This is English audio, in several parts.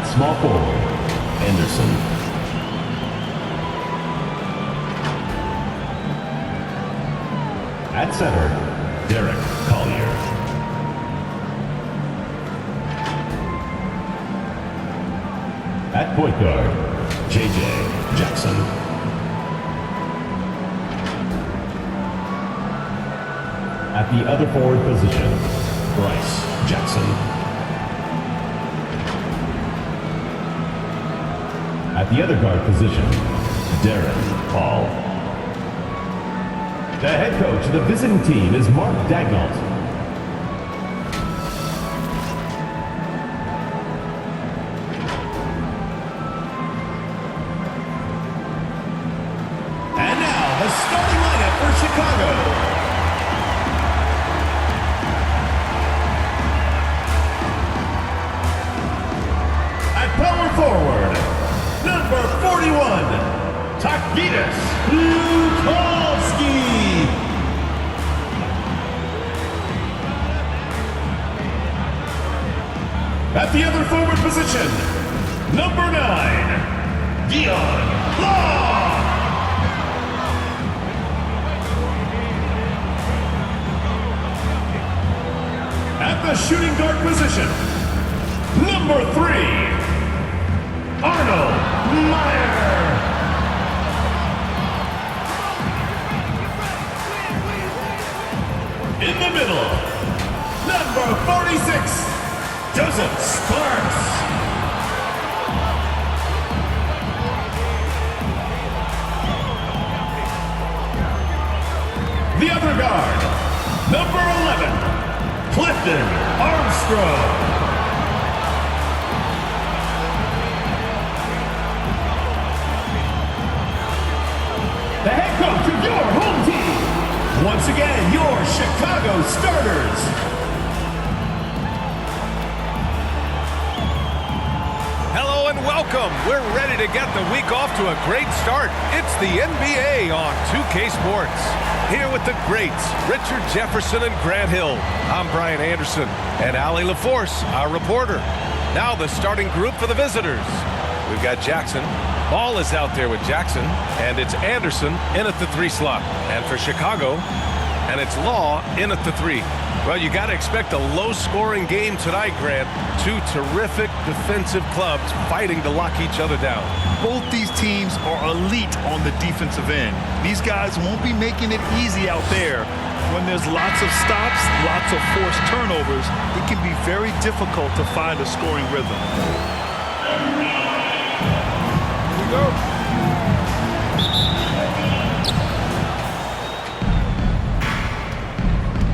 At small forward, Anderson. At center, Derek Collier. At point guard, J.J. Jackson. At the other forward position, Bryce Jackson. At the other guard position, Darren Paul. The head coach of the visiting team is Mark Dagnall. And now, the starting lineup for Chicago. At power forward, number 41, Takitas Lukovsky. At the other forward position, number 9, Dion Law. At the shooting guard position, number 3, Arnold Meyer. In the middle, number 46, Joseph Sparks. The other guard, number 11, Clifton Armstrong. The head coach of your home team. Once again, your Chicago starters. Hello and welcome. We're ready to get the week off to a great start. It's the NBA on 2K Sports. Here with the greats, Richard Jefferson and Grant Hill. I'm Brian Anderson and Allie LaForce, our reporter. Now the starting group for the visitors. We've got Jackson. Ball is out there with Jackson, and it's Anderson in at the 3 slot. And for Chicago, and it's Law in at the 3. Well, you got to expect a low-scoring game tonight, Grant. Two terrific defensive clubs fighting to lock each other down. Both these teams are elite on the defensive end. These guys won't be making it easy out there. When there's lots of stops, lots of forced turnovers, it can be very difficult to find a scoring rhythm. Go.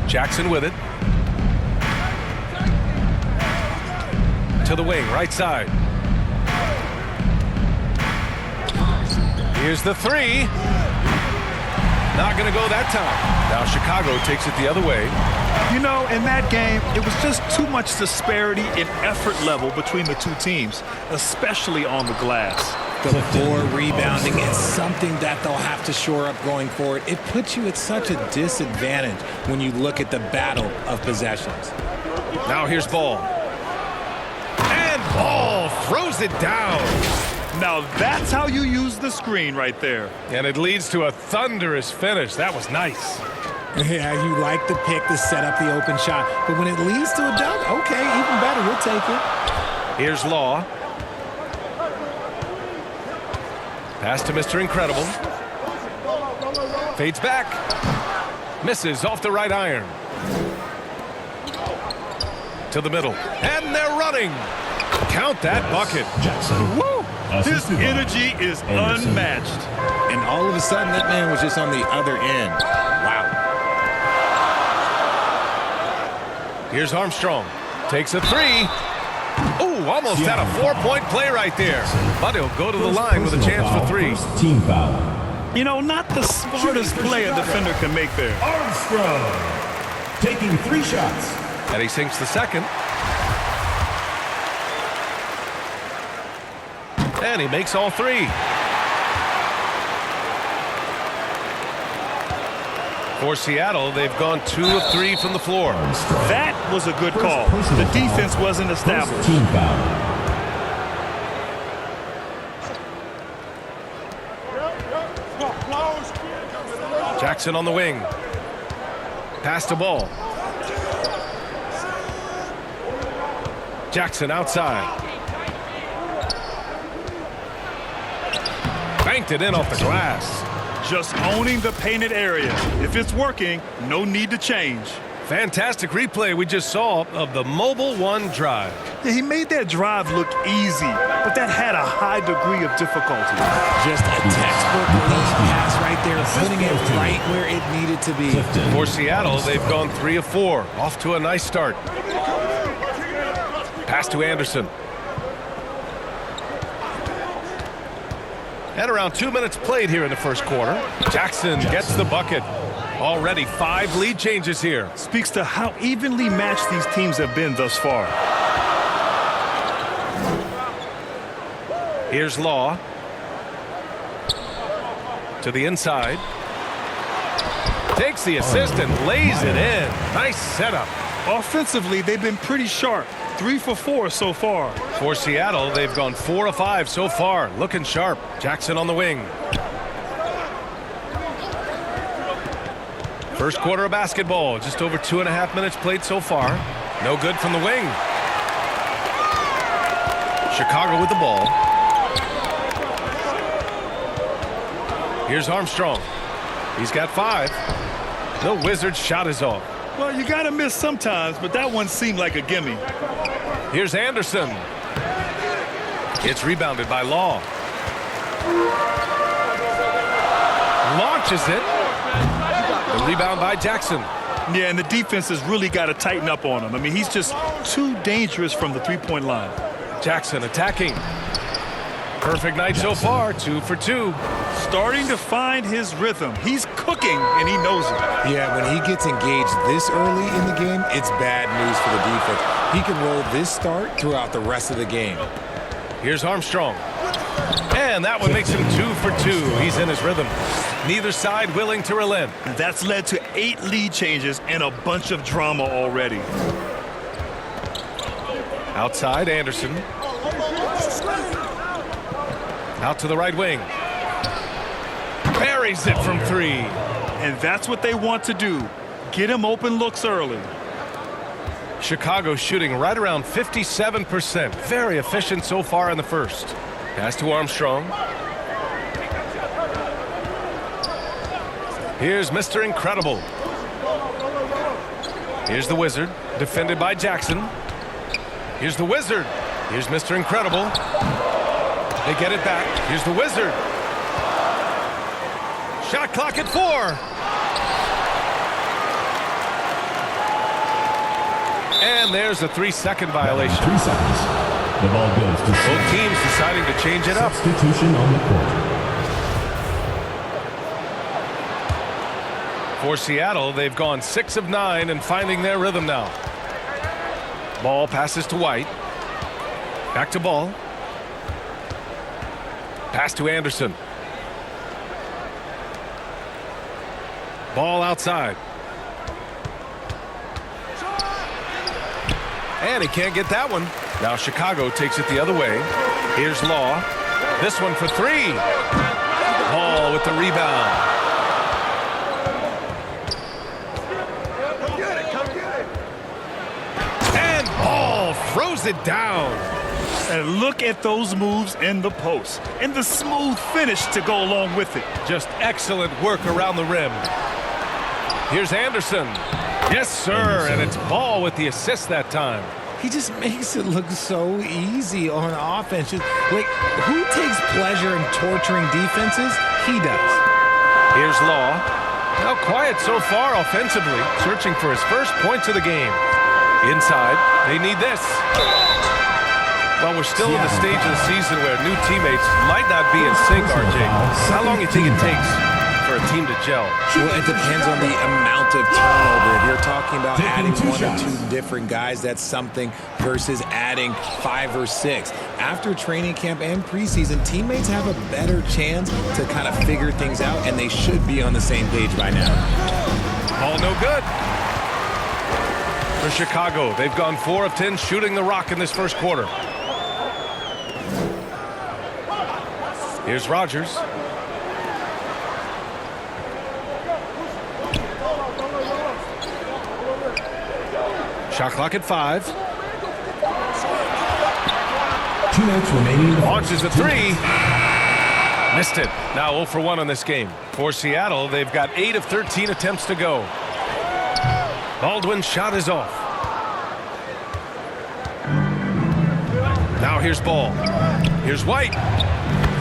Jackson with it. To the wing, right side. Here's the 3. Not going to go that time. Now Chicago takes it the other way. You know, in that game, it was just too much disparity in effort level between the two teams, especially on the glass. The floor rebounding is something that they'll have to shore up going forward. It puts you at such a disadvantage when you look at the battle of possessions. Now here's Ball. And Ball throws it down. Now that's how you use the screen right there. And it leads to a thunderous finish. That was nice. Yeah, you like the pick to set up the open shot. But when it leads to a dunk, okay, even better, we'll take it. Here's Law. Pass to Mr. Incredible. Fades back. Misses off the right iron. To the middle. And they're running. Count that bucket. Jackson. Woo! His energy is unmatched. And all of a sudden, that man was just on the other end. Wow. Here's Armstrong. Takes a 3. Ooh, almost had a 4-point play right there. But he'll go to the line with a chance for 3. Team foul. You know, not the smartest play a defender can make there. Armstrong taking 3 shots. And he sinks the second. And he makes all 3. For Seattle, they've gone 2 of 3 from the floor. That was a good call. The defense wasn't established. Team foul. Jackson on the wing. Pass the ball. Jackson outside. Banked it in off the glass. Just owning the painted area. If it's working, no need to change. Fantastic replay we just saw of the Mobile One drive. Yeah, he made that drive look easy, but that had a high degree of difficulty. Just a textbook elite pass right there, putting it right where it needed to be. For Seattle, they've gone 3 of 4. Off to a nice start. Pass to Anderson. And around 2 minutes played here in the first quarter. Jackson gets the bucket. Already 5 lead changes here. Speaks to how evenly matched these teams have been thus far. Here's Law. To the inside. Takes the assist and lays it in. Nice setup. Offensively, they've been pretty sharp. 3 for 4 so far. For Seattle, they've gone 4 of 5 so far. Looking sharp. Jackson on the wing. First quarter of basketball. Just over 2.5 minutes played so far. No good from the wing. Chicago with the ball. Here's Armstrong. He's got 5. The Wizards' shot is off. Well, you got to miss sometimes, but that one seemed like a gimme. Here's Anderson. It's rebounded by Law. Launches it. The rebound by Jackson. Yeah, and the defense has really got to tighten up on him. I mean, he's just too dangerous from the three-point line. Jackson attacking. Perfect night so far, 2 for 2. Starting to find his rhythm. He's cooking, and he knows it. Yeah, when he gets engaged this early in the game, it's bad news for the defense. He can roll this start throughout the rest of the game. Here's Armstrong. And that one makes him 2 for 2. He's in his rhythm. Neither side willing to relent. That's led to 8 lead changes and a bunch of drama already. Outside, Anderson. Out to the right wing. Buries it from 3. And that's what they want to do. Get him open looks early. Chicago shooting right around 57%. Very efficient so far in the first. Pass to Armstrong. Here's Mr. Incredible. Here's the Wizard. Defended by Jackson. Here's the Wizard. Here's Mr. Incredible. They get it back. Here's the Wizard. Shot clock at 4. And there's a 3-second violation. 3 seconds. The ball goes to Both teams deciding to change it up. substitution on the court. For Seattle, they've gone 6 of 9 and finding their rhythm now. Ball passes to White. Back to Ball. Pass to Anderson. Ball outside. And he can't get that one. Now Chicago takes it the other way. Here's Law. This one for 3. Ball with the rebound. And Ball throws it down. And look at those moves in the post. And the smooth finish to go along with it. Just excellent work around the rim. Here's Anderson. Yes, sir. And it's Ball with the assist that time. He just makes it look so easy on offense. Like, who takes pleasure in torturing defenses? He does. Here's Law. Now quiet so far offensively, searching for his first points of the game. Inside, they need this. Well, we're still in the stage of the season where new teammates might not be in sync, RJ. How long do you think it takes for a team to gel? Well, it depends on the amount of turnover. If you're talking about Taking adding 2 1 shots. or 2 different guys, that's something, versus adding 5 or 6. After training camp and preseason, teammates have a better chance to kind of figure things out, and they should be on the same page by now. Ball no good. For Chicago, they've gone 4 of 10 shooting the rock in this first quarter. Here's Rogers. Shot clock at 5. 2 minutes remaining. Launches a 3. Missed it. Now 0 for 1 on this game. For Seattle, they've got 8 of 13 attempts to go. Baldwin's shot is off. Now here's Ball. Here's White.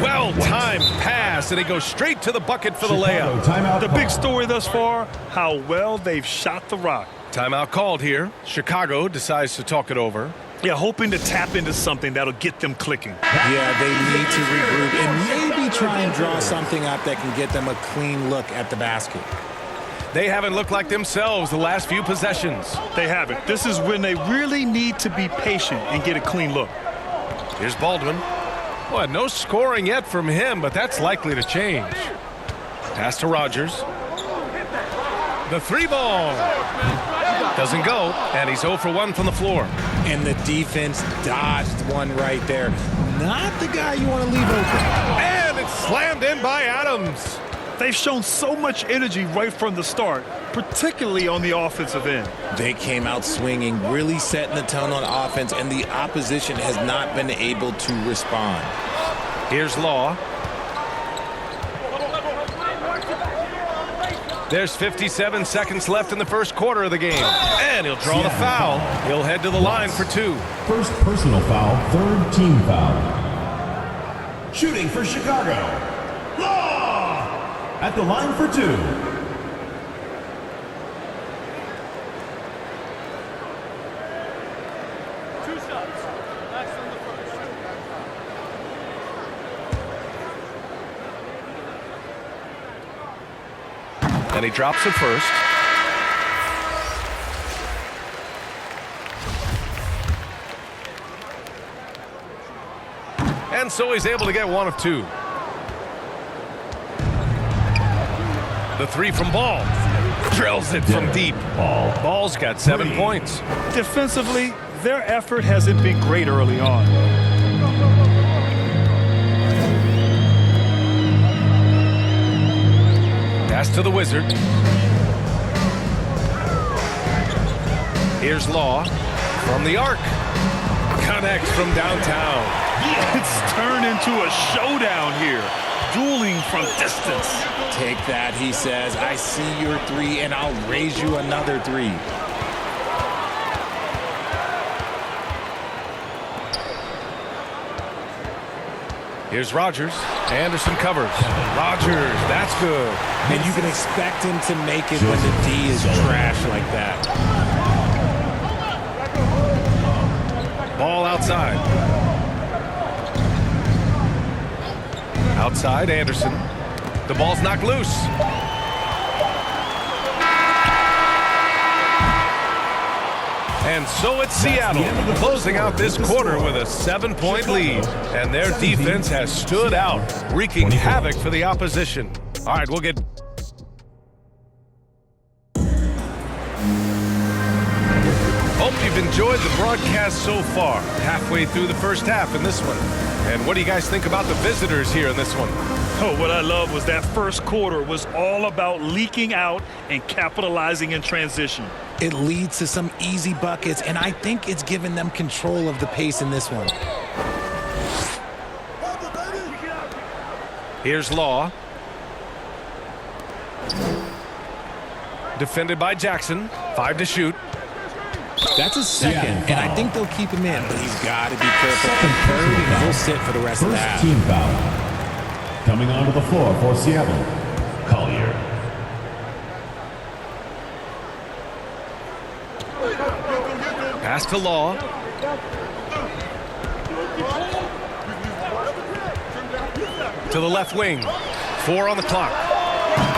Well-timed pass, and he goes straight to the bucket for the layup. Timeout. The big story thus far, how well they've shot the rock. Timeout called here. Chicago decides to talk it over. Yeah, hoping to tap into something that'll get them clicking. Yeah, they need to regroup and maybe try and draw something up that can get them a clean look at the basket. They haven't looked like themselves the last few possessions. They haven't. This is when they really need to be patient and get a clean look. Here's Baldwin. Well, no scoring yet from him, but that's likely to change. Pass to Rogers. The 3 ball. Doesn't go, and he's 0 for 1 from the floor. And the defense dodged one right there. Not the guy you want to leave open. And it's slammed in by Adams. They've shown so much energy right from the start, particularly on the offensive end. They came out swinging, really setting the tone on offense, and the opposition has not been able to respond. Here's Law. There's 57 seconds left in the first quarter of the game. And he'll draw the foul. He'll head to the line for 2. First personal foul, 3rd team foul. Shooting for Chicago. Law! At the line for 2. And he drops it first. And so he's able to get 1 of 2. The 3 from Ball. Drills it from deep. Ball's got 7 points. Defensively, their effort hasn't been great early on. Pass to the Wizard. Here's Law from the arc. Connects from downtown. It's turned into a showdown here. Dueling from distance. Take that, he says. I see your 3, and I'll raise you another 3. Here's Rogers. Anderson covers. Rogers, that's good. And you can expect him to make it when the D is trash like that. Ball outside. Outside, Anderson. The ball's knocked loose. And so it's Seattle closing out this quarter with a 7-point lead. And their defense has stood out, wreaking havoc for the opposition. All right, we'll get... Hope you've enjoyed the broadcast so far. Halfway through the first half in this one. And what do you guys think about the visitors here in this one? Oh, what I love was that first quarter was all about leaking out and capitalizing in transition. It leads to some easy buckets, and I think it's given them control of the pace in this one. Here's Law. Defended by Jackson. 5 to shoot. That's a second, and I think they'll keep him in, but he's got to be careful. Third, and he'll sit for the rest of the half. First team foul. Coming onto the floor for Seattle, Collier. Pass to Law. To the left wing. 4 on the clock.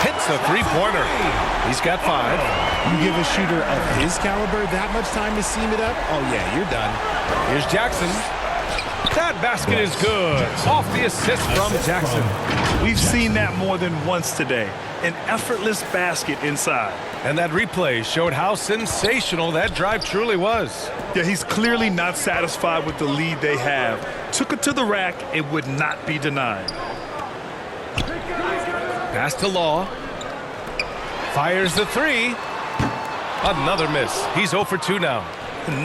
Hits a 3-pointer. He's got 5. You give a shooter of his caliber that much time to seam it up, oh yeah, you're done. Here's Jackson. That basket is good. Off the assist from Jackson. We've seen that more than once today. An effortless basket inside. And that replay showed how sensational that drive truly was. Yeah, he's clearly not satisfied with the lead they have. Took it to the rack, it would not be denied. Pass to Law. Fires the 3. Another miss. He's 0 for 2 now.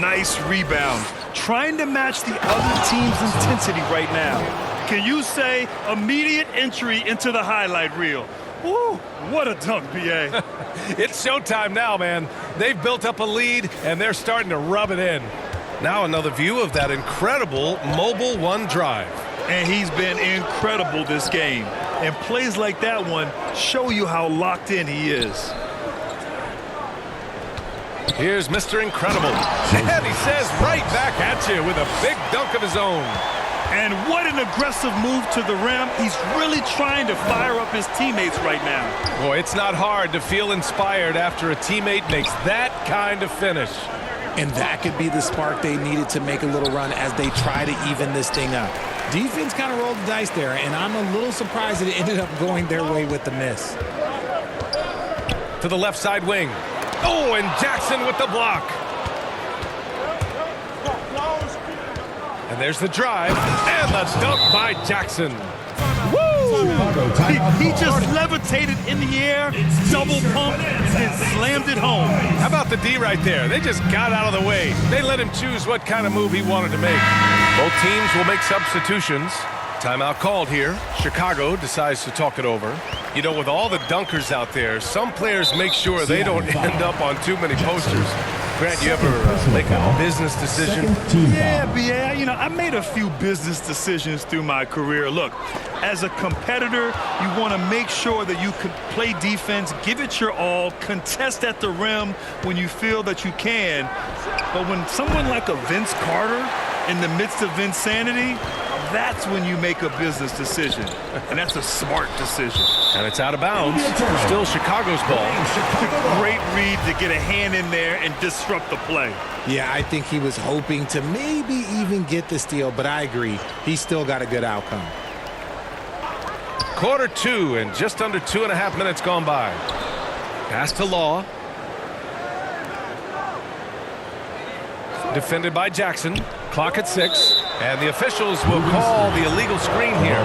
Nice rebound. Trying to match the other team's intensity right now. Can you say immediate entry into the highlight reel? Woo, what a dunk, B.A. It's showtime now, man. They've built up a lead, and they're starting to rub it in. Now another view of that incredible mobile one drive. And he's been incredible this game. And plays like that one show you how locked in he is. Here's Mr. Incredible. And he says right back at you with a big dunk of his own. And what an aggressive move to the rim. He's really trying to fire up his teammates right now. Boy, it's not hard to feel inspired after a teammate makes that kind of finish. And that could be the spark they needed to make a little run as they try to even this thing up. Defense kind of rolled the dice there, and I'm a little surprised that it ended up going their way with the miss. To the left side wing. Oh, and Jackson with the block. And there's the drive and the dunk by Jackson. Woo! He just levitated in the air, double pumped, and slammed it home. How about the D right there? They just got out of the way. They let him choose what kind of move he wanted to make. Both teams will make substitutions. Timeout called here. Chicago decides to talk it over. You know, with all the dunkers out there, some players make sure they don't end up on too many posters. Grant, you ever make a business decision? Yeah, B.A. You know, I made a few business decisions through my career. Look, as a competitor, you want to make sure that you can play defense, give it your all, contest at the rim when you feel that you can. But when someone like a Vince Carter in the midst of insanity, that's when you make a business decision. And that's a smart decision. And it's out of bounds. Still Chicago's ball. Great read to get a hand in there and disrupt the play. Yeah, I think he was hoping to maybe even get the steal, but I agree. He still got a good outcome. Quarter two and just under 2.5 minutes gone by. Pass to Law. Defended by Jackson. Clock at 6. And the officials will call the illegal screen here.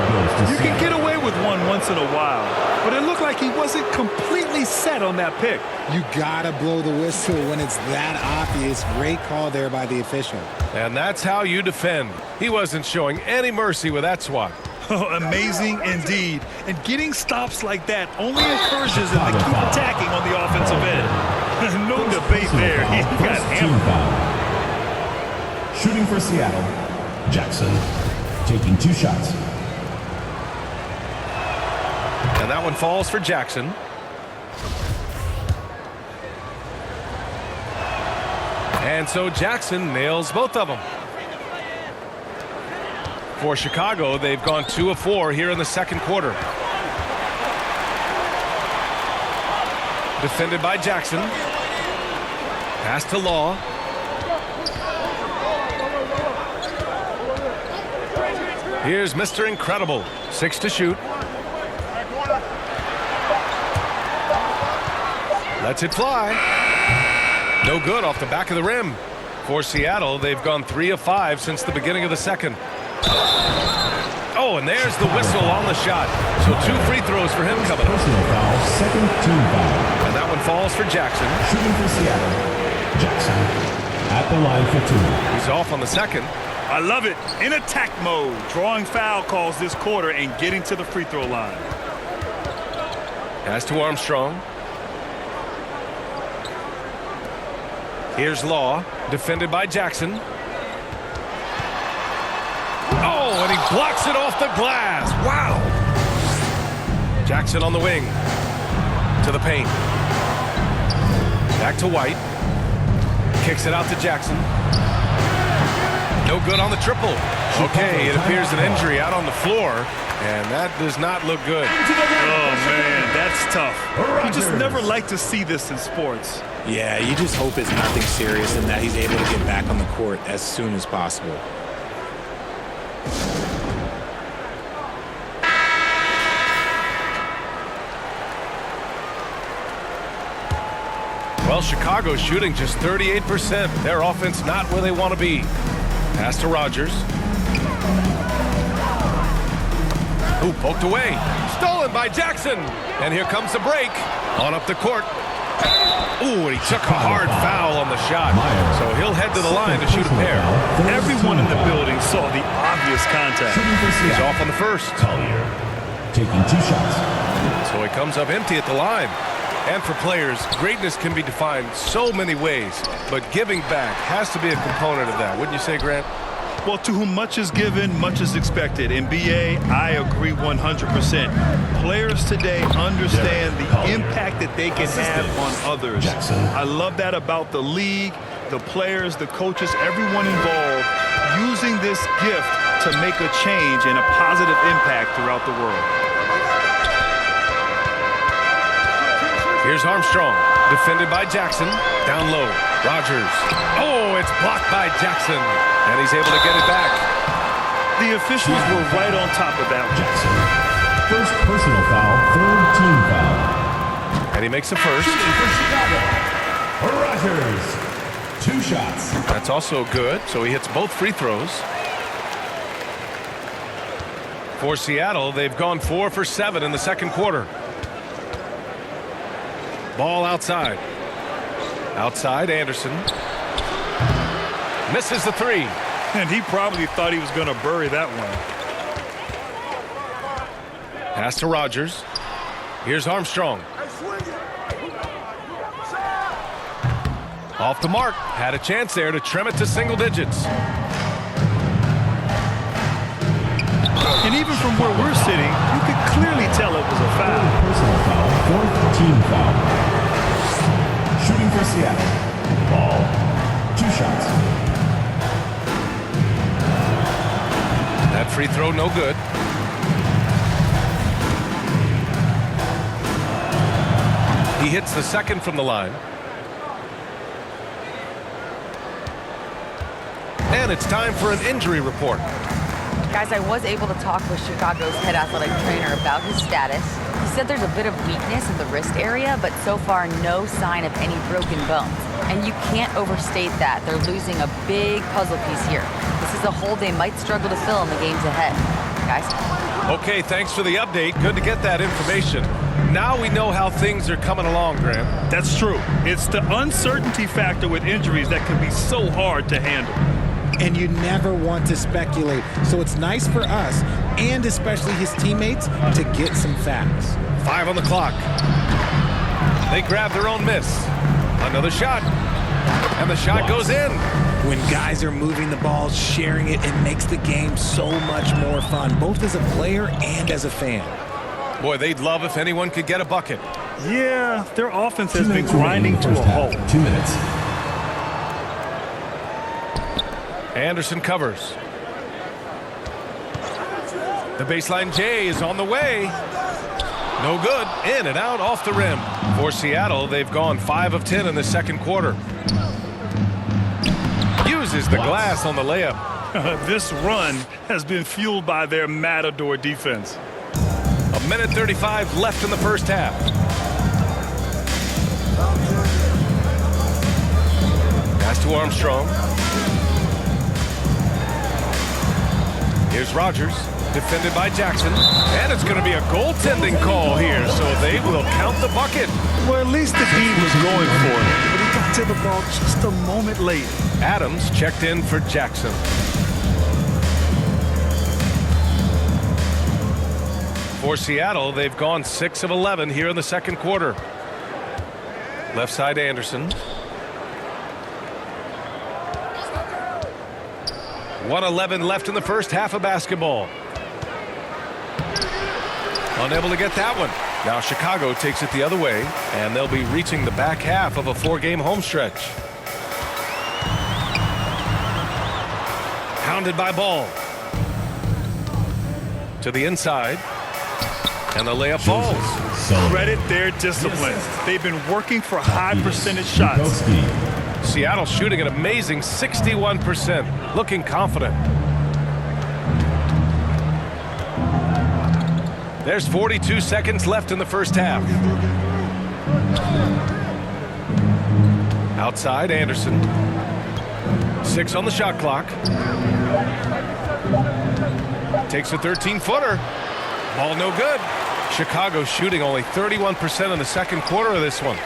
You can get away with one once in a while, but it looked like he wasn't completely set on that pick. You gotta blow the whistle when it's that obvious. Great call there by the official. And that's how you defend. He wasn't showing any mercy with that swat. Oh, amazing indeed. And getting stops like that only encourages him to keep attacking on the offensive end. No debate there. He got hammered. Shooting for Seattle, Jackson taking 2 shots. And that one falls for Jackson. And so Jackson nails both of them. For Chicago, they've gone 2 of 4 here in the second quarter. Defended by Jackson. Pass to Law. Here's Mr. Incredible. 6 to shoot. Lets it fly. No good off the back of the rim. For Seattle, they've gone 3 of 5 since the beginning of the second. Oh, and there's the whistle on the shot. So 2 free throws for him coming up. Personal foul, second team foul. And that one falls for Jackson. Shooting for Seattle, Jackson at the line for 2. He's off on the second. I love it. In attack mode, drawing foul calls this quarter and getting to the free throw line. Pass to Armstrong. Here's Law, defended by Jackson. Oh, and he blocks it off the glass. Wow. Jackson on the wing. To the paint. Back to White. Kicks it out to Jackson. No good on the triple. Okay, it appears an injury out on the floor, and that does not look good. Oh, man, that's tough. You just never like to see this in sports. Yeah, you just hope it's nothing serious and that he's able to get back on the court as soon as possible. Well, Chicago's shooting just 38%. Their offense not where they want to be. Pass to Rogers. Ooh, poked away. Stolen by Jackson. And here comes the break. On up the court. Ooh, and he took a hard foul on the shot. So he'll head to the line to shoot a pair. Everyone in the building saw the obvious contact. He's off on the first. Collier taking 2 shots. So he comes up empty at the line. And for players, greatness can be defined so many ways, but giving back has to be a component of that. Wouldn't you say, Grant? Well, to whom much is given, much is expected. In BA, I agree 100%. Players today understand the impact that they can have on others. I love that about the league, the players, the coaches, everyone involved, using this gift to make a change and a positive impact throughout the world. Here's Armstrong, defended by Jackson, down low. Rogers. Oh, it's blocked by Jackson, and he's able to get it back. The officials were right on top of that. Jackson. First personal foul, 3rd team foul. And he makes a first. Shooting for Chicago, Rogers. 2 shots. That's also good, so he hits both free throws. For Seattle, they've gone 4 for 7 in the second quarter. Ball outside. Outside, Anderson. Misses the 3. And he probably thought he was going to bury that one. Pass to Rogers. Here's Armstrong. Off the mark. Had a chance there to trim it to single digits. And even from where we're sitting, you could clearly tell it was a foul. Personal foul, 4th team foul. Shooting for Seattle. Ball. 2 shots. That free throw no good. He hits the second from the line. And it's time for an injury report. Guys, I was able to talk with Chicago's head athletic trainer about his status. He said there's a bit of weakness in the wrist area, but so far no sign of any broken bones. And you can't overstate that. They're losing a big puzzle piece here. This is a hole they might struggle to fill in the games ahead. Guys? Okay, thanks for the update. Good to get that information. Now we know how things are coming along, Graham. That's true. It's the uncertainty factor with injuries that can be so hard to handle. And you never want to speculate. So it's nice for us, and especially his teammates, to get some facts. 5 on the clock. They grab their own miss. Another shot. And the shot goes in. When guys are moving the ball, sharing it, it makes the game so much more fun, both as a player and as a fan. Boy, they'd love if anyone could get a bucket. Yeah, their offense has been grinding to a halt. 2 minutes. Anderson covers. The baseline J is on the way. No good. In and out off the rim. For Seattle, they've gone 5 of 10 in the second quarter. Uses the glass on the layup. This run has been fueled by their Matador defense. 1:35 left in the first half. Pass to Armstrong. Here's Rogers, defended by Jackson. And it's going to be a goaltending call here, so they will count the bucket. Well, at least the D was going for it, but he got to the ball just a moment late. Adams checked in for Jackson. For Seattle, they've gone 6 of 11 here in the second quarter. Left side Anderson. 1:11 left in the first half of basketball. Unable to get that one. Now Chicago takes it the other way, and they'll be reaching the back half of a 4-game home stretch. Pounded by Ball. To the inside. And the layup falls. Credit their discipline. They've been working for high percentage shots. Seattle shooting an amazing 61%. Looking confident. There's 42 seconds left in the first half. Outside, Anderson. 6 on the shot clock. Takes a 13-footer. Ball no good. Chicago shooting only 31% in the second quarter of this one.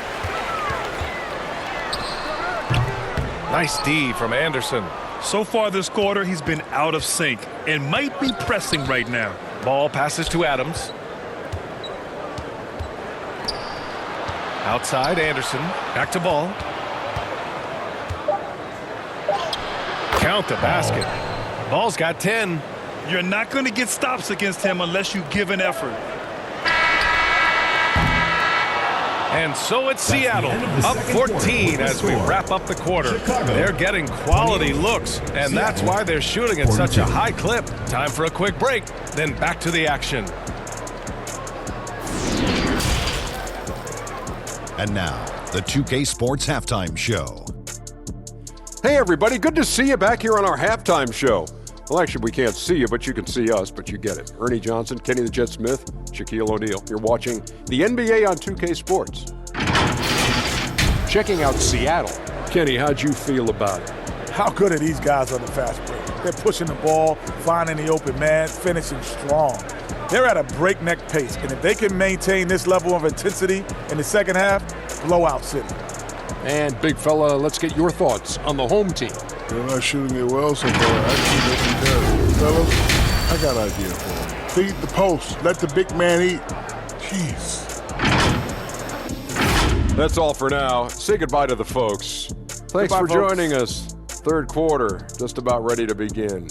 Nice D from Anderson. So far this quarter, he's been out of sync and might be pressing right now. Ball passes to Adams. Outside, Anderson. Back to Ball. Count the basket. Ball's got 10. You're not going to get stops against him unless you give an effort. And so it's Seattle, up 14 as we wrap up the quarter. They're getting quality looks, and that's why they're shooting at such a high clip. Time for a quick break, then back to the action. And now, the 2K Sports Halftime Show. Hey, everybody. Good to see you back here on our halftime show. Well, actually, we can't see you, but you can see us, but you get it. Ernie Johnson, Kenny the Jet Smith, Shaquille O'Neal. You're watching the NBA on 2K Sports. Checking out Seattle. Kenny, how'd you feel about it? How good are these guys on the fast break? They're pushing the ball, finding the open man, finishing strong. They're at a breakneck pace, and if they can maintain this level of intensity in the second half, blowout city. And big fella, let's get your thoughts on the home team. They're not shooting it well so far. Actually, they can do. Fellas, I got an idea for them. Feed the post. Let the big man eat. Jeez. That's all for now. Say goodbye to the folks. Thanks for joining us. Third quarter, just about ready to begin.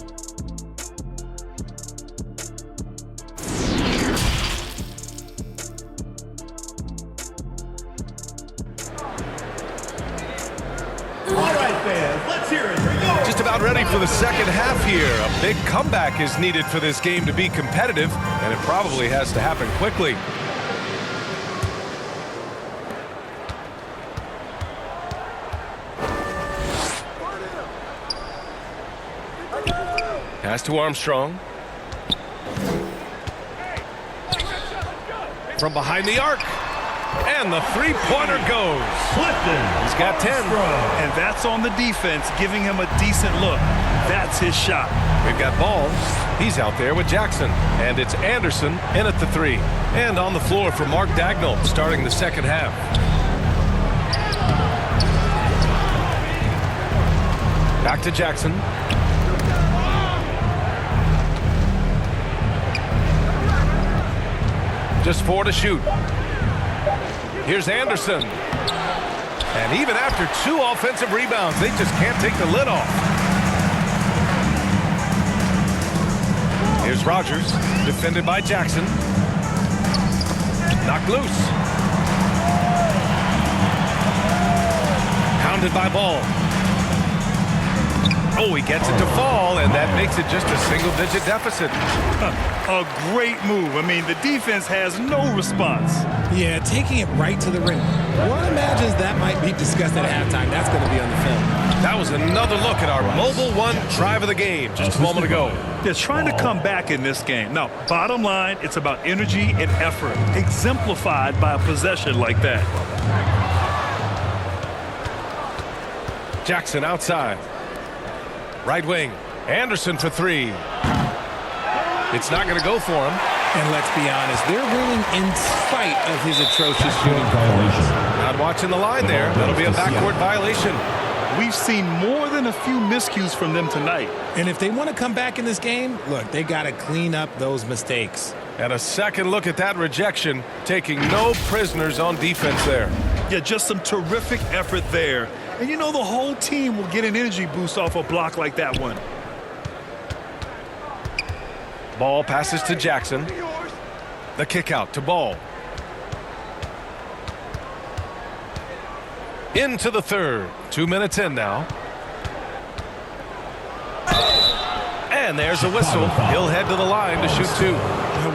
Just about ready for the second half here. A big comeback is needed for this game to be competitive, and it probably has to happen quickly. Pass to Armstrong. From behind the arc. And the three-pointer goes. He's got 10. And that's on the defense, giving him a decent look. That's his shot. We've got Ball. He's out there with Jackson. And it's Anderson in at the three. And on the floor for Mark Dagnall, starting the second half. Back to Jackson. Just 4 to shoot. Here's Anderson. And even after 2 offensive rebounds, they just can't take the lid off. Here's Rogers, defended by Jackson. Knocked loose. Pounded by Ball. Oh, he gets it to fall, and that makes it just a single-digit deficit. A great move. I mean, the defense has no response. Yeah, taking it right to the rim. One imagines that might be discussed at halftime. That's going to be on the film. That was another look at our Mobile One drive of the game just a moment ago. They're trying to come back in this game. Now, bottom line, it's about energy and effort, exemplified by a possession like that. Jackson outside. Right wing. Anderson for 3. It's not going to go for him. And let's be honest, they're winning in spite of his atrocious shooting. Not watching the line there. That'll be a backcourt violation. We've seen more than a few miscues from them tonight. And if they want to come back in this game, look, they got to clean up those mistakes. And a second look at that rejection, taking no prisoners on defense there. Yeah, just some terrific effort there. And you know the whole team will get an energy boost off a block like that one. Ball passes to Jackson. The kick out to Ball. Into the third. 2 minutes in now. And there's a whistle. He'll head to the line to shoot 2.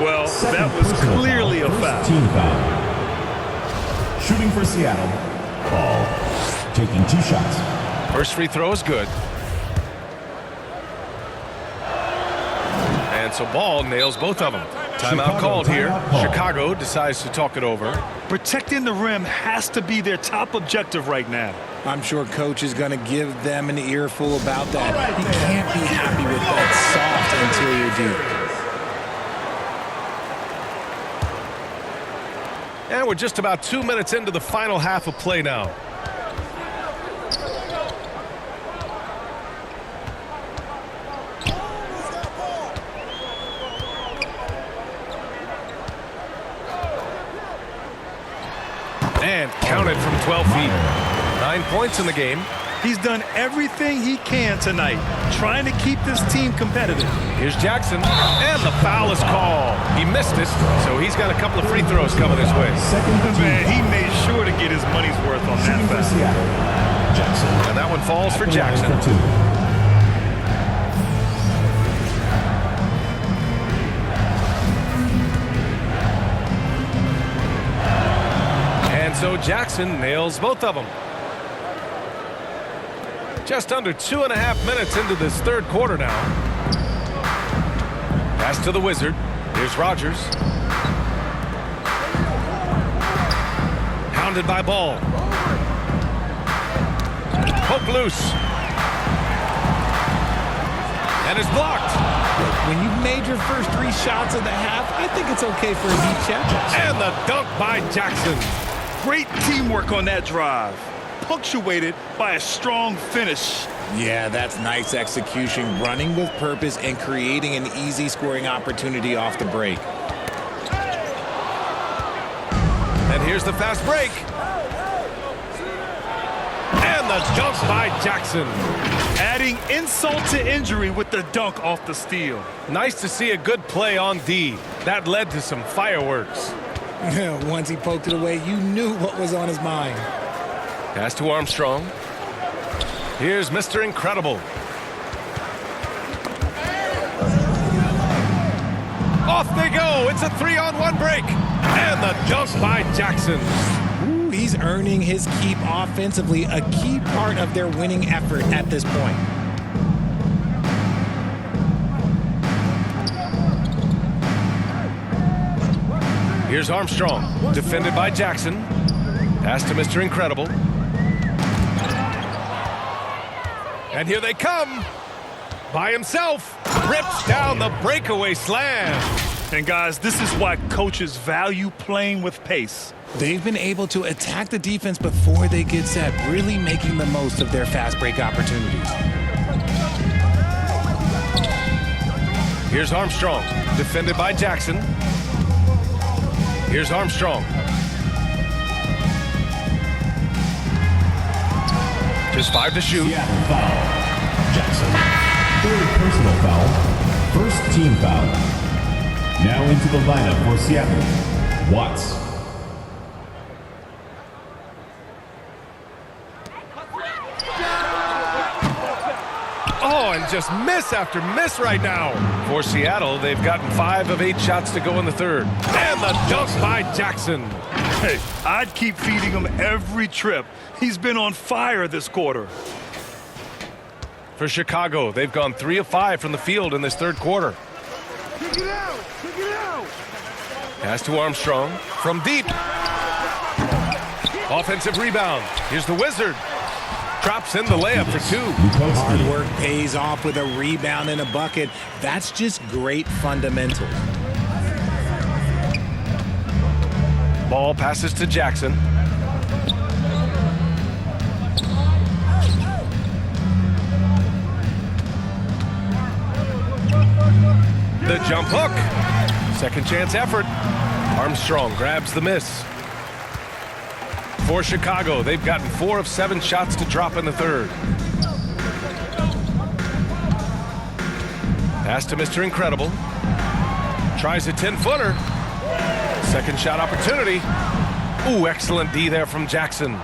Well, that was clearly a foul. Team foul. Shooting for Seattle. Ball. Taking 2 shots. First free throw is good. And so Ball nails both of them. Timeout called here. Chicago decides to talk it over. Protecting the rim has to be their top objective right now. I'm sure coach is going to give them an earful about that. He can't be happy with that soft interior D. And we're just about 2 minutes into the final half of play now. And counted from 12 feet. 9 points in the game. He's done everything he can tonight, trying to keep this team competitive. Here's Jackson, and the foul is called. He missed it, so he's got a couple of free throws coming his way. Man, he made sure to get his money's worth on that foul. Jackson. And that one falls for Jackson. And so Jackson nails both of them. Just under 2.5 minutes into this third quarter now. Pass to the Wizard. Here's Rogers. Hounded by Ball. Poke loose. And is blocked. When you've made your first 3 shots of the half, I think it's okay for a deep check. And the dunk by Jackson. Great teamwork on that drive, punctuated by a strong finish. Yeah, that's nice execution, running with purpose and creating an easy scoring opportunity off the break. And here's the fast break. And the dunk by Jackson. Adding insult to injury with the dunk off the steal. Nice to see a good play on D. That led to some fireworks. Once he poked it away, you knew what was on his mind. Pass to Armstrong. Here's Mr. Incredible. Off they go. It's a 3-on-1 break. And the dunk by Jackson. Ooh, he's earning his keep offensively, a key part of their winning effort at this point. Here's Armstrong, defended by Jackson. Pass to Mr. Incredible. And here they come. By himself. Rips down the breakaway slam. And guys, this is why coaches value playing with pace. They've been able to attack the defense before they get set, really making the most of their fast break opportunities. Here's Armstrong, defended by Jackson. Here's Armstrong. Just 5 to shoot. Seattle foul. Jackson. Third personal foul. First team foul. Now into the lineup for Seattle. Watts. Oh, and just miss after miss right now. For Seattle, they've gotten 5 of 8 shots to go in the third. And the dunk by Jackson. Hey, I'd keep feeding him every trip. He's been on fire this quarter. For Chicago, they've gone 3 of 5 from the field in this third quarter. Kick it out! Kick it out! Pass to Armstrong from deep. Offensive rebound. Here's the Wizard. Drops in the layup for 2. Hard work pays off with a rebound and a bucket. That's just great fundamentals. Ball passes to Jackson. The jump hook. Second chance effort. Armstrong grabs the miss. For Chicago, they've gotten 4 of 7 shots to drop in the third. Pass to Mr. Incredible. Tries a 10-footer. Second shot opportunity. Ooh, excellent D there from Jackson.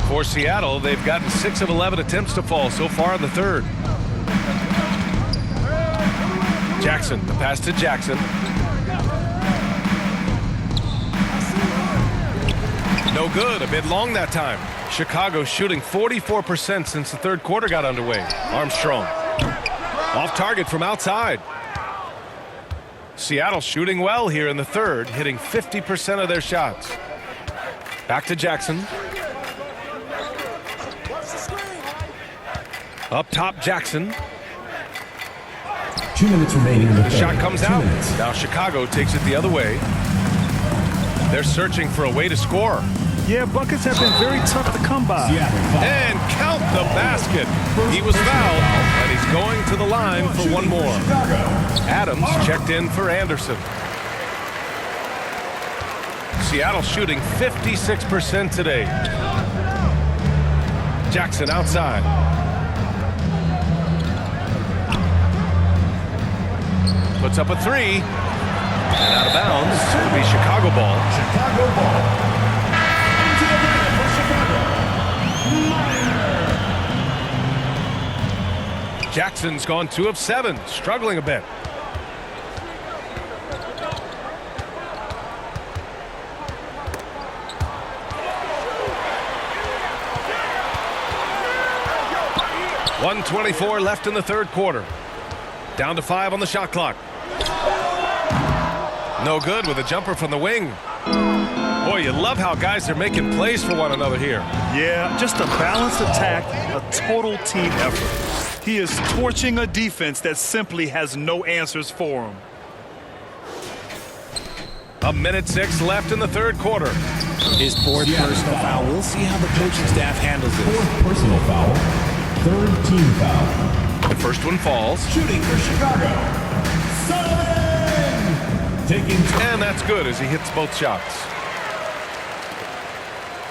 For Seattle, they've gotten 6 of 11 attempts to fall so far in the third. Jackson, the pass to Jackson. No good, a bit long that time. Chicago shooting 44% since the third quarter got underway. Armstrong. Off target from outside. Seattle shooting well here in the third, hitting 50% of their shots. Back to Jackson. Up top, Jackson. 2 minutes remaining in the third. Shot comes 2 out. minutes. Now Chicago takes it the other way. They're searching for a way to score. Yeah, buckets have been very tough to come by. Seattle foul. And count the basket. He was fouled, and he's going to the line for one more. Adams checked in for Anderson. Seattle shooting 56% today. Jackson outside. Puts up a three. And out of bounds. It'll be Chicago ball. Chicago ball. Into the lineup for Chicago. Jackson's gone 2 of 7, struggling a bit. .124 left in the third quarter. Down to 5 on the shot clock. No good with a jumper from the wing. Boy, you love how guys are making plays for one another here. Yeah, just a balanced attack, a total team effort. He is torching a defense that simply has no answers for him. 1:06 left in the third quarter. His fourth personal foul. We'll see how the coaching staff handles it. Fourth personal foul. Third team foul. The first one falls. Shooting for Chicago. And that's good as he hits both shots.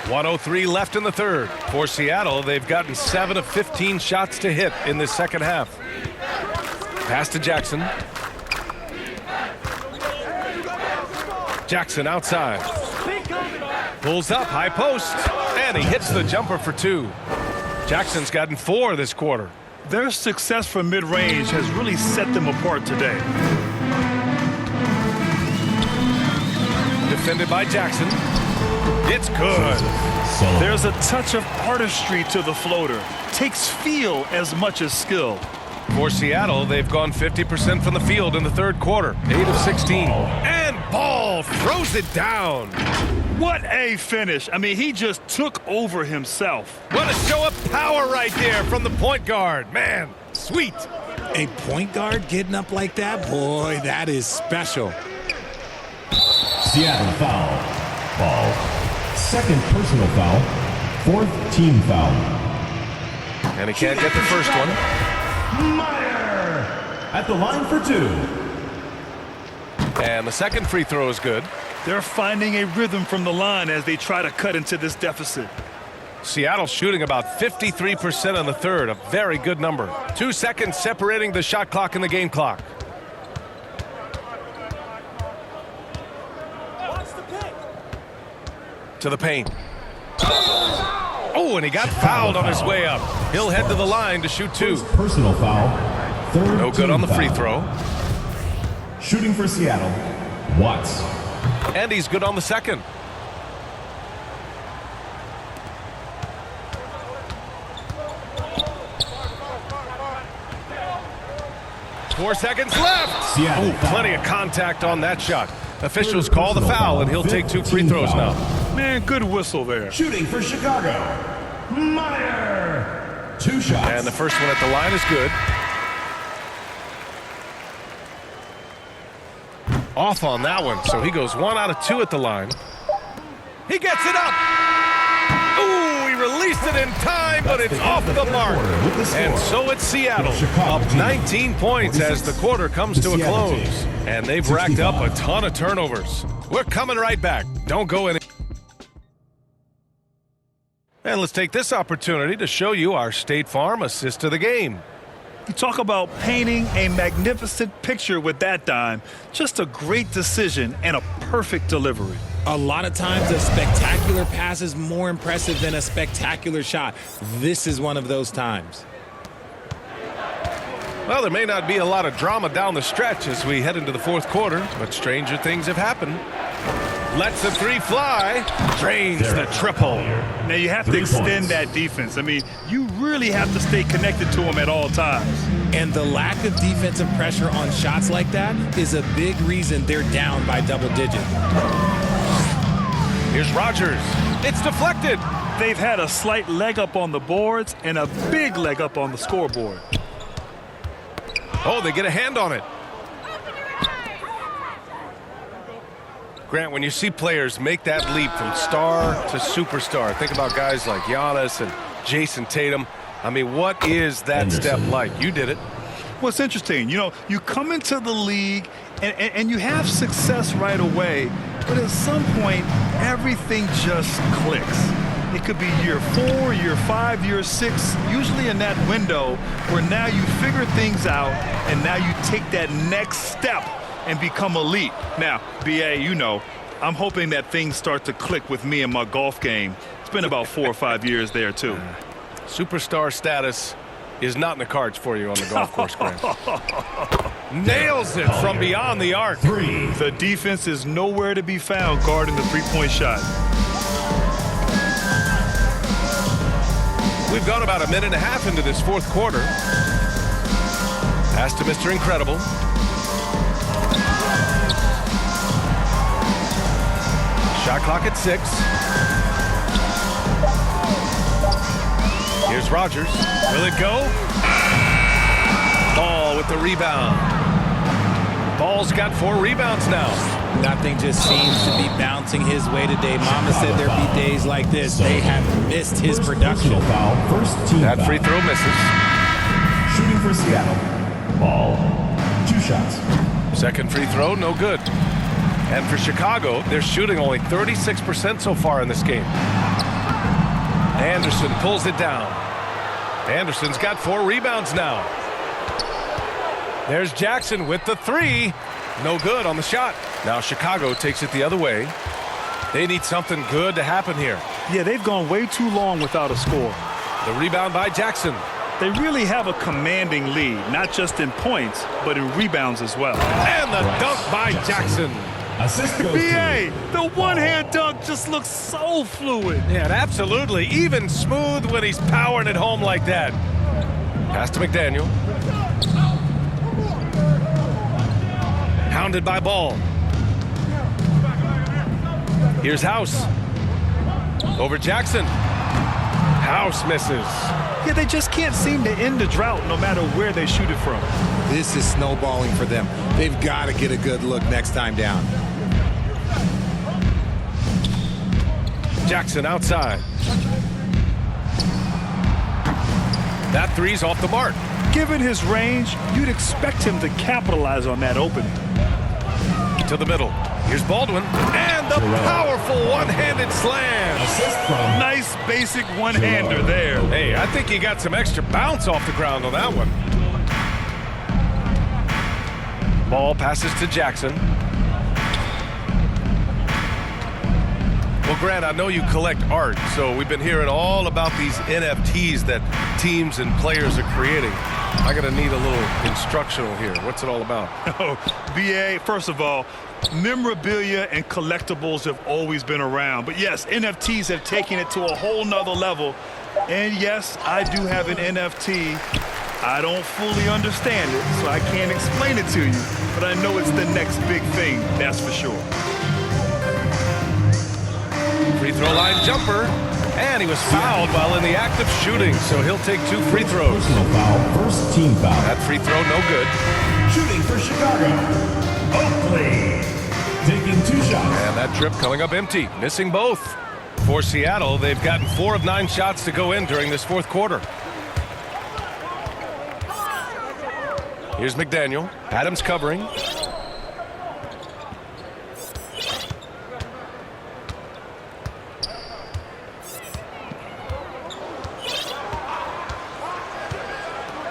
1:03 left in the third. For Seattle, they've gotten 7 of 15 shots to hit in this second half. Pass to Jackson. Jackson outside. Pulls up, high post. And he hits the jumper for 2. Jackson's gotten 4 this quarter. Their success from mid-range has really set them apart today. Defended by Jackson. It's good. There's a touch of artistry to the floater. Takes feel as much as skill. For Seattle, they've gone 50% from the field in the third quarter. 8 of 16. And Ball throws it down. What a finish. I mean, he just took over himself. What a show of power right there from the point guard. Man, sweet. A point guard getting up like that? Boy, that is special. Seattle foul. Ball. Second personal foul. Fourth team foul. And he can't get the first one. Meyer at the line for 2. And the second free throw is good. They're finding a rhythm from the line as they try to cut into this deficit. Seattle shooting about 53% on the third, a very good number. 2 seconds separating the shot clock and the game clock. To the paint. Oh, and he got fouled on his way up. He'll head to the line to shoot 2. Personal foul. Third no good on the free foul. throw. Shooting for Seattle, Watts. And he's good on the second. Four seconds left. Seattle Oh, plenty of contact on that shot. Officials call the foul, and he'll take 2 free throws now. Man, good whistle there. Shooting for Chicago, Meyer. 2 shots. And the first one at the line is good. Off on that one, so he goes 1 out of 2 at the line. He gets it up. Ooh, he released it in time, but it's off the mark. And so it's Seattle, up 19 points as the quarter comes to a close. And they've racked up a ton of turnovers. We're coming right back. Don't go in. And let's take this opportunity to show you our State Farm assist of the game. You talk about painting a magnificent picture with that dime. Just a great decision and a perfect delivery. A lot of times a spectacular pass is more impressive than a spectacular shot. This is one of those times. Well, there may not be a lot of drama down the stretch as we head into the fourth quarter, but stranger things have happened. Lets the 3 fly, drains the triple. Now you have to extend that defense. I mean, you really have to stay connected to them at all times. And the lack of defensive pressure on shots like that is a big reason they're down by double digits. Here's Rogers. It's deflected. They've had a slight leg up on the boards and a big leg up on the scoreboard. Oh, they get a hand on it. Grant, when you see players make that leap from star to superstar, think about guys like Giannis and Jason Tatum. I mean, what is that step like? You did it. Well, it's interesting. You know, you come into the league and you have success right away, but at some point, everything just clicks. It could be year 4, year 5, year 6, usually in that window where now you figure things out and now you take that next step and become elite. Now, BA, you know, I'm hoping that things start to click with me in my golf game. It's been about 4 or 5 years there, too. Superstar status is not in the cards for you on the golf course, Grant. Nails it from beyond the arc. The defense is nowhere to be found guarding the three-point shot. We've gone about a minute and a half into this fourth quarter. Pass to Mr. Incredible. Shot clock at 6. Here's Rogers. Will it go? Ball with the rebound. Ball's got 4 rebounds now. Nothing just seems to be bouncing his way today. Mama said there'd be days like this. They have missed his production. That free throw misses. Shooting for Seattle. Ball. 2 shots. Second free throw, no good. And for Chicago, they're shooting only 36% so far in this game. Anderson pulls it down. Anderson's got 4 rebounds now. There's Jackson with the 3. No good on the shot. Now Chicago takes it the other way. They need something good to happen here. Yeah, they've gone way too long without a score. The rebound by Jackson. They really have a commanding lead, not just in points, but in rebounds as well. And the dunk by Jackson. Assist goes BA, the one-hand dunk just looks so fluid. Yeah, absolutely. Even smooth when he's powering it home like that. Pass to McDaniel. Hounded by Ball. Here's House. Over Jackson. House misses. Yeah, they just can't seem to end the drought no matter where they shoot it from. This is snowballing for them. They've got to get a good look next time down. Jackson outside. That 3's off the mark. Given his range, you'd expect him to capitalize on that opening. To the middle. Here's Baldwin. And the powerful one-handed slam. Nice basic one-hander there. Hey, I think he got some extra bounce off the ground on that one. Ball passes to Jackson. Well, Grant, I know you collect art, so we've been hearing all about these NFTs that teams and players are creating. I gotta need a little instructional here. What's it all about? Oh, BA, first of all, memorabilia and collectibles have always been around. But yes, NFTs have taken it to a whole nother level. And yes, I do have an NFT. I don't fully understand it, so I can't explain it to you. But I know it's the next big thing, that's for sure. Free throw line jumper. And he was fouled while in the act of shooting, so he'll take 2 free throws. Personal foul. First team foul. That free throw, no good. Shooting for Chicago. Oakley. Taking 2 shots. And that trip coming up empty, missing both. For Seattle, they've gotten 4 of 9 shots to go in during this fourth quarter. Here's McDaniel. Adams covering.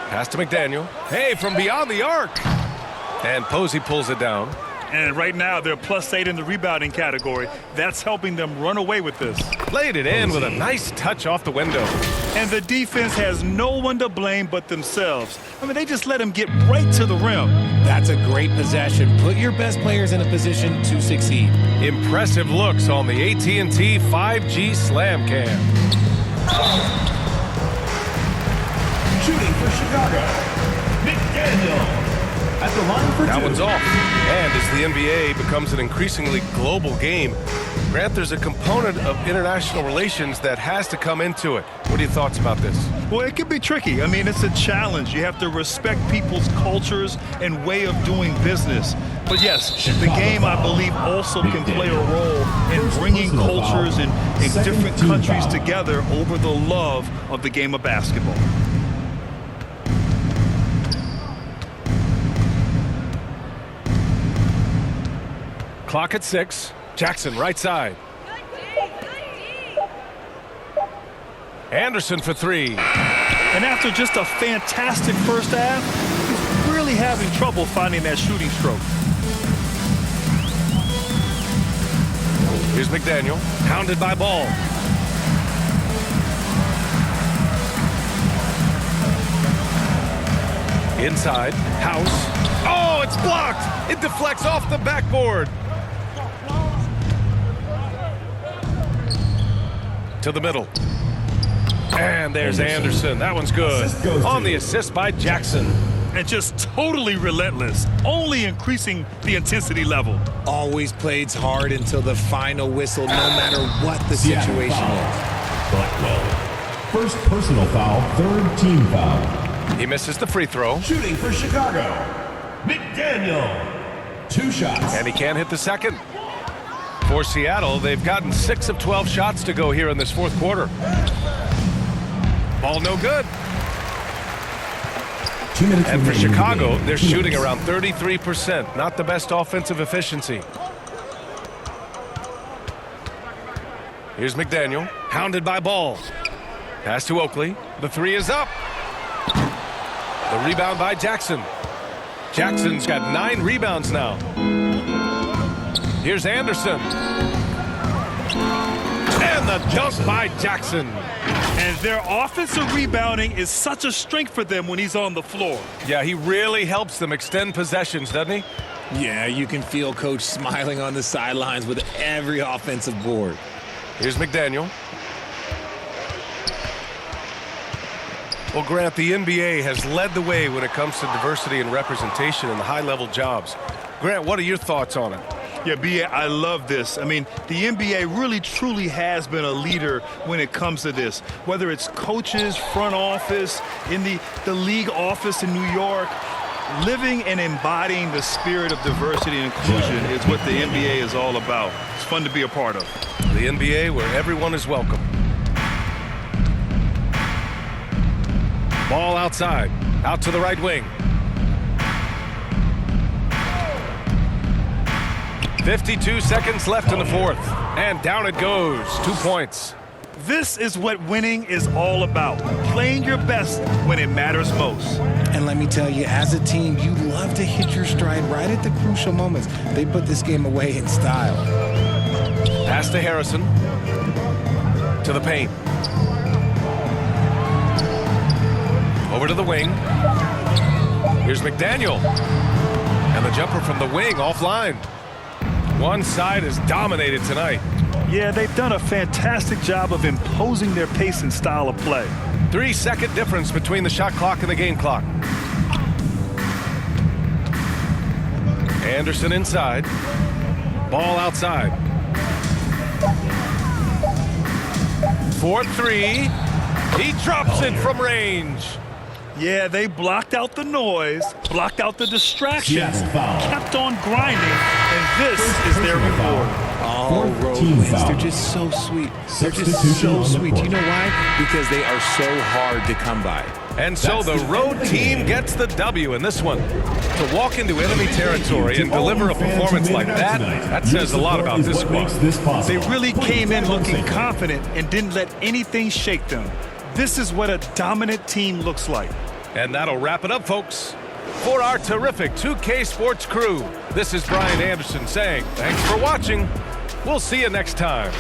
Pass to McDaniel. Hey, from beyond the arc. And Posey pulls it down. And right now, they're +8 in the rebounding category. That's helping them run away with this. Played it in with a nice touch off the window. And the defense has no one to blame but themselves. I mean, they just let him get right to the rim. That's a great possession. Put your best players in a position to succeed. Impressive looks on the AT&T 5G Slam Cam. Shooting for Chicago. McDaniel. At the line for 2. That one's off. And as the NBA becomes an increasingly global game, Grant, there's a component of international relations that has to come into it. What are your thoughts about this? Well, it can be tricky. I mean, it's a challenge. You have to respect people's cultures and way of doing business. But yes, the game, I believe, also can play a role in bringing cultures and different countries together over the love of the game of basketball. Clock at 6. Jackson, right side. Anderson for three. And after just a fantastic first half, he's really having trouble finding that shooting stroke. Here's McDaniel, hounded by Ball. Inside, House. Oh, it's blocked! It deflects off the backboard. To the middle. And there's Anderson. That one's good. On the assist by Jackson. And just totally relentless, only increasing the intensity level. Always plays hard until the final whistle, no matter what the situation is. Blackwell. First personal foul, third team foul. He misses the free throw. Shooting for Chicago, McDaniel. 2 shots. And he can't hit the second. For Seattle, they've gotten 6 of 12 shots to go here in this fourth quarter. Ball no good. 2 minutes And for remaining in the Chicago, game. they're 2 shooting minutes. around 33%. Not the best offensive efficiency. Here's McDaniel, hounded by Ball. Pass to Oakley. The three is up. The rebound by Jackson. Jackson's got 9 rebounds now. Here's Anderson. And the dunk by Jackson. And their offensive rebounding is such a strength for them when he's on the floor. Yeah, he really helps them extend possessions, doesn't he? Yeah, you can feel Coach smiling on the sidelines with every offensive board. Here's McDaniel. Well, Grant, the NBA has led the way when it comes to diversity and representation in the high-level jobs. Grant, what are your thoughts on it? Yeah, B.A., I love this. I mean, the NBA really, truly has been a leader when it comes to this. Whether it's coaches, front office, in the league office in New York, living and embodying the spirit of diversity and inclusion is what the NBA is all about. It's fun to be a part of. The NBA where everyone is welcome. Ball outside, out to the right wing. 52 seconds left in the fourth, and down it goes. 2 points. This is what winning is all about, playing your best when it matters most. And let me tell you, as a team, you love to hit your stride right at the crucial moments. They put this game away in style. Pass to Harrison. To the paint. Over to the wing. Here's McDaniel. And the jumper from the wing offline. One side is dominated tonight. Yeah, they've done a fantastic job of imposing their pace and style of play. 3-second difference between the shot clock and the game clock. Anderson inside. Ball outside. 4-3. He drops it from range. Yeah, they blocked out the noise, blocked out the distractions, kept on grinding, and this is their reward. All road wins. They're just so sweet. They're just so sweet. Do you know why? Because they are so hard to come by. And so the road team gets the W in this one. To walk into enemy territory and deliver a performance like that says a lot about this squad. They really came in looking confident and didn't let anything shake them. This is what a dominant team looks like. And that'll wrap it up, folks. For our terrific 2K Sports crew, this is Brian Anderson saying thanks for watching. We'll see you next time.